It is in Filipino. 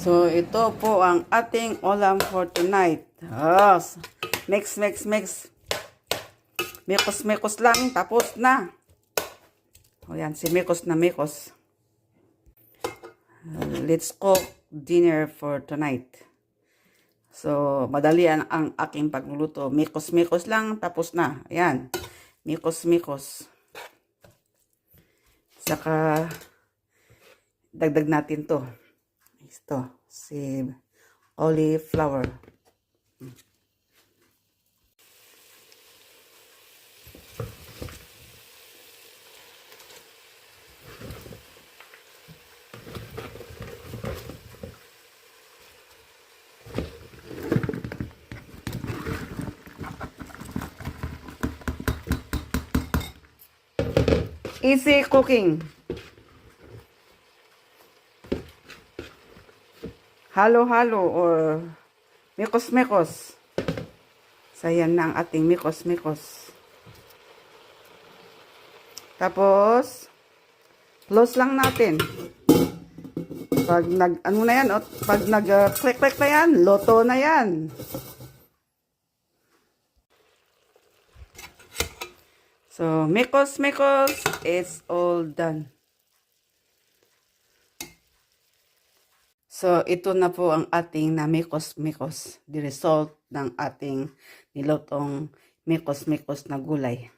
So, ito po ang ating ulam for tonight. Oh, mix. Mikos lang, tapos na. O yan, si Mikos na Mikos. Let's cook dinner for tonight. So, madali ang aking pagluluto. Mikos lang, tapos na. Ayan, Mikos. Saka, dagdag natin to. Ito, si cauliflower. Easy cooking. Halo-halo or mikos. So, yan na ang ating mikos. Tapos, close lang natin. Pag ano na yan, pag click na yan, loto na yan. So, mikos, it's all done. So, ito na po ang ating na mikos. The result ng ating nilutong mikos na gulay.